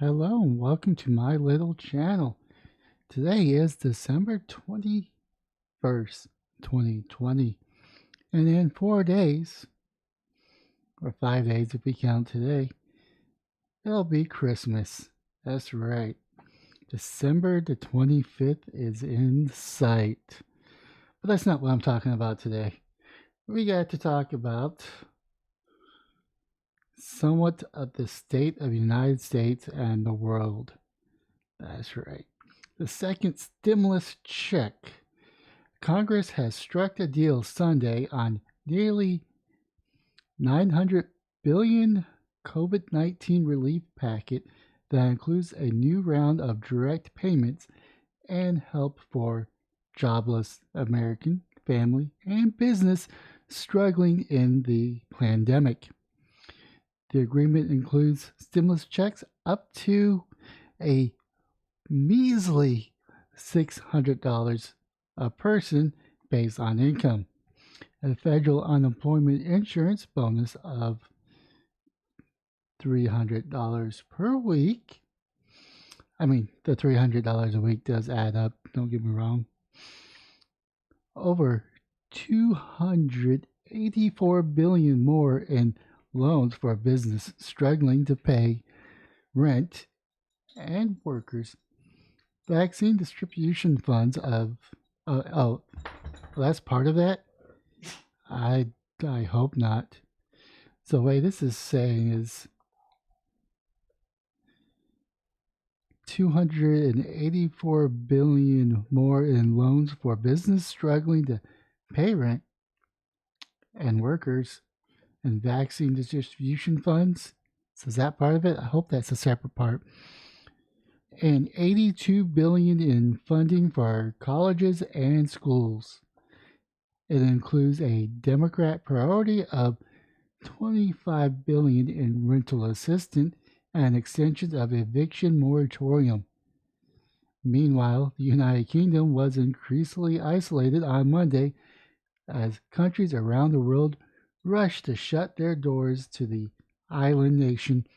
Hello and welcome to my little channel. Today is December 21st, 2020. And in 4 days, or 5 days if we count today, it'll be Christmas. That's right. December the 25th is in sight. But that's not what I'm talking about today. We got to talk about somewhat of the state of the United States and the world. That's right. The second stimulus check. Congress has struck a deal Sunday on nearly 900 billion COVID-19 relief packet that includes a new round of direct payments and help for jobless American family and business struggling in the pandemic. The agreement includes stimulus checks up to a measly $600 a person based on income, a federal unemployment insurance bonus of $300 per week. I mean, the $300 a week does add up, don't get me wrong. Over 284 billion more in loans for a business struggling to pay rent and workers. Vaccine distribution funds of that's part of that. I hope not. So the way this is saying is 284 billion more in loans for business struggling to pay rent and workers, and vaccine distribution funds. So is that part of it? I hope that's a separate part. And 82 billion in funding for colleges and schools. It includes a Democrat priority of 25 billion in rental assistance and extensions of eviction moratorium. Meanwhile, the United Kingdom was increasingly isolated on Monday as countries around the world rushed to shut their doors to the island nation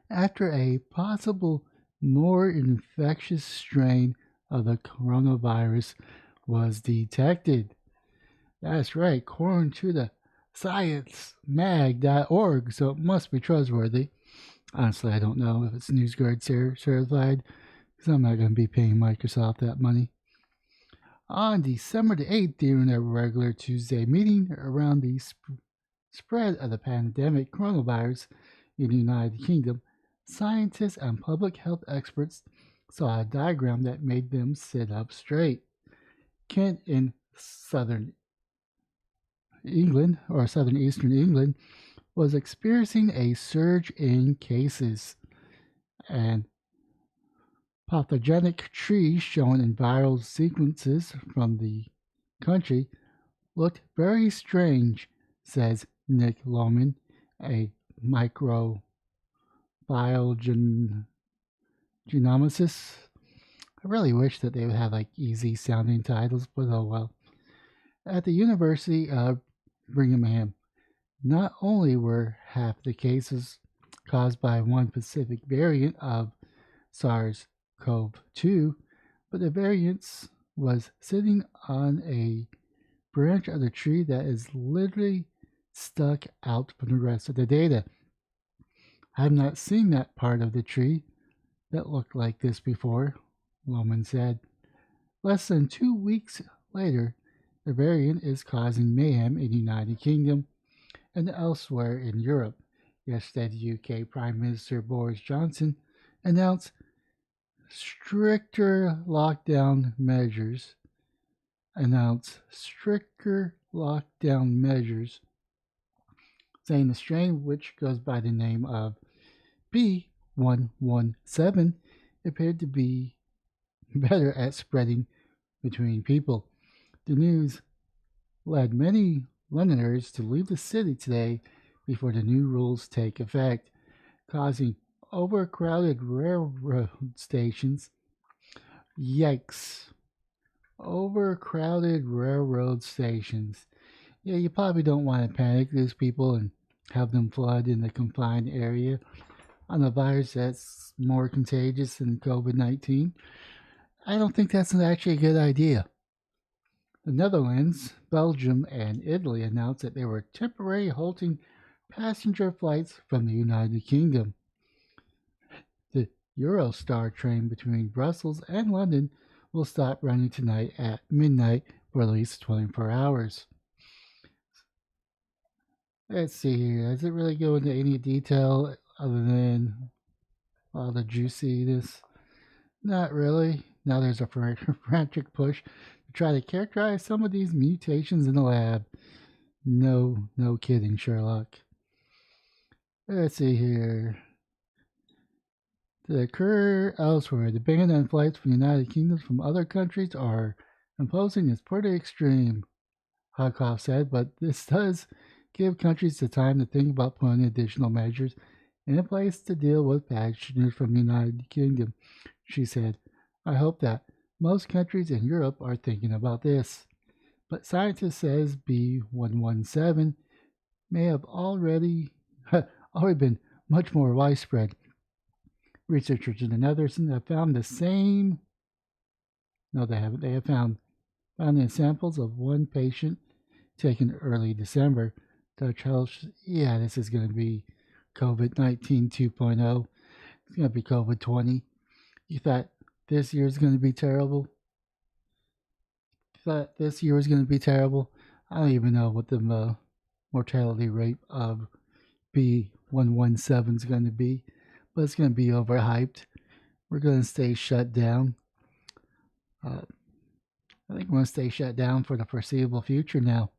after a possible more infectious strain of the coronavirus was detected. That's right, according to the sciencemag.org, so it must be trustworthy. Honestly, I don't know if it's NewsGuard certified, because I'm not going to be paying Microsoft that money. On December the 8th, during a regular Tuesday meeting around the spread of the pandemic coronavirus in the United Kingdom, scientists and public health experts saw a diagram that made them sit up straight. Kent in southern England, or southeastern England, was experiencing a surge in cases, and pathogenic trees shown in viral sequences from the country looked very strange, says Nick Lohman, a microbiologist. I really wish that they would have like easy sounding titles, but oh well. At the University of Birmingham, not only were half the cases caused by one specific variant of SARS-CoV-2, but the variant was sitting on a branch of the tree that is literally stuck out from the rest of the data. I've not seen that part of the tree that looked like this before, Lohman said. Less than 2 weeks later, the variant is causing mayhem in the United Kingdom and elsewhere in Europe. Yesterday, the UK Prime Minister Boris Johnson announced stricter lockdown measures, saying the strain, which goes by the name of B117, appeared to be better at spreading between people. The news led many Londoners to leave the city today before the new rules take effect, causing overcrowded railroad stations. Yikes. Overcrowded railroad stations. Yeah, you probably don't want to panic these people and have them flood in the confined area, on a virus that's more contagious than COVID 19, I don't think that's actually a good idea. The Netherlands, Belgium, and Italy announced that they were temporarily halting passenger flights from the United Kingdom. The Eurostar train between Brussels and London will stop running tonight at midnight for at least 24 hours. Let's see here. Does it really go into any detail other than all the juiciness? Not really. Now there's a frantic push to try to characterize some of these mutations in the lab. No kidding, Sherlock. Let's see here. To occur elsewhere, the ban on flights from the United Kingdom from other countries are imposing is pretty extreme, Hodkoff said, but this does give countries the time to think about putting additional measures in place to deal with passengers from the United Kingdom. She said, I hope that most countries in Europe are thinking about this. But scientists says B117 may have already been much more widespread. Researchers in the Netherlands have found the same. No, they haven't. They have found in samples of one patient taken early December. The child, yeah, this is going to be COVID-19 2.0. It's going to be COVID 20. You thought this year is going to be terrible? You thought this year was going to be terrible? I don't even know what the mortality rate of B117 is going to be, but it's going to be overhyped. We're going to stay shut down. I think we're going to stay shut down for the foreseeable future now,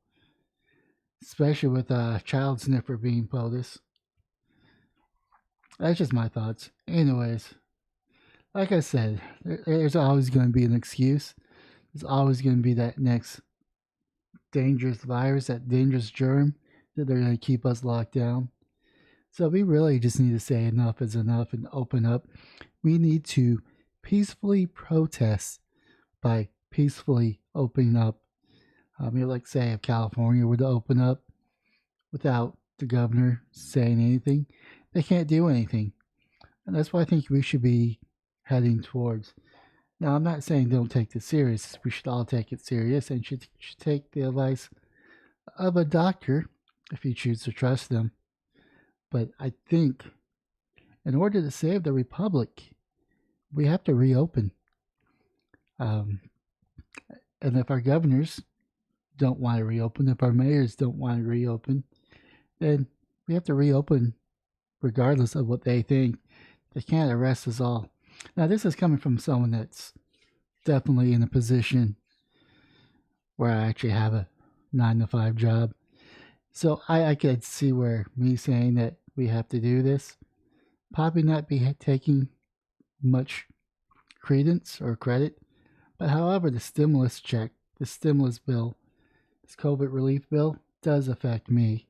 especially with child sniffer being POTUS. That's just my thoughts. Anyways, like I said, there's always going to be an excuse. There's always going to be that next dangerous virus, that dangerous germ that they're going to keep us locked down. So we really just need to say enough is enough and open up. We need to peacefully protest by peacefully opening up. Like say if California were to open up without the governor saying anything, they can't do anything. And that's what I think we should be heading towards. Now, I'm not saying don't take this serious. We should all take it serious and should take the advice of a doctor if you choose to trust them. But I think in order to save the republic, we have to reopen. And if our governors don't want to reopen, if our mayors don't want to reopen, then we have to reopen regardless of what they think. They can't arrest us all. Now, this is coming from someone that's definitely in a position where I actually have a 9-to-5 job. So I could see where me saying that we have to do this probably not be taking much credence or credit. But however, the stimulus check, the stimulus bill, this COVID relief bill does affect me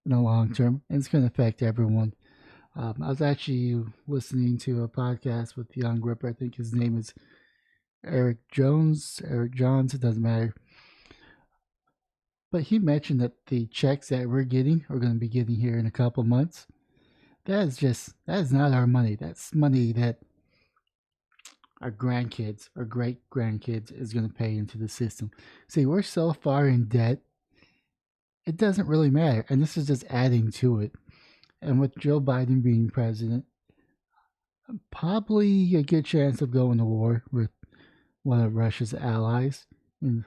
in the long term, and it's going to affect everyone. I was actually listening to a podcast with Young Ripper. I think his name is Eric Johns, it doesn't matter. But he mentioned that the checks that we're getting are going to be getting here in a couple months. That is not our money. That's money that our grandkids, our great grandkids is going to pay into the system. See, we're so far in debt, it doesn't really matter. And this is just adding to it. And with Joe Biden being president, probably a good chance of going to war with one of Russia's allies, and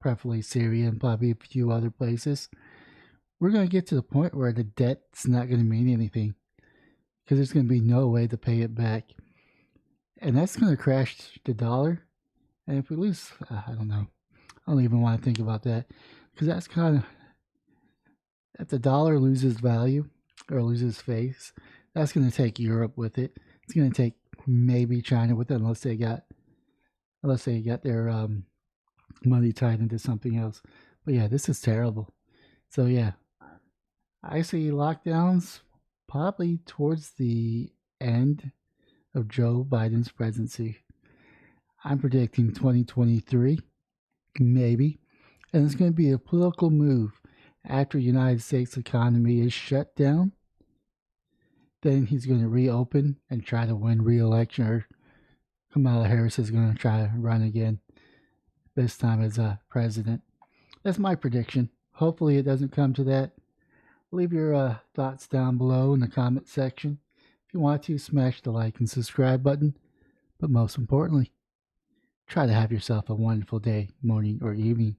preferably Syria and probably a few other places. We're going to get to the point where the debt's not going to mean anything because there's going to be no way to pay it back. And that's going to crash the dollar. And if we lose, I don't know. I don't even want to think about that because that's kind of, if the dollar loses value or loses face, that's going to take Europe with it. It's going to take maybe China with it unless they got their money tied into something else. But yeah, this is terrible. So yeah, I see lockdowns probably towards the end of Joe Biden's presidency. I'm predicting 2023, maybe. And it's going to be a political move after the United States economy is shut down. then he's going to reopen and try to win re-election, or Kamala Harris is going to try to run again, this time as a president. That's my prediction. Hopefully it doesn't come to that. Leave your thoughts down below in the comment section. If you want to, smash the like and subscribe button. But most importantly, try to have yourself a wonderful day, morning, or evening.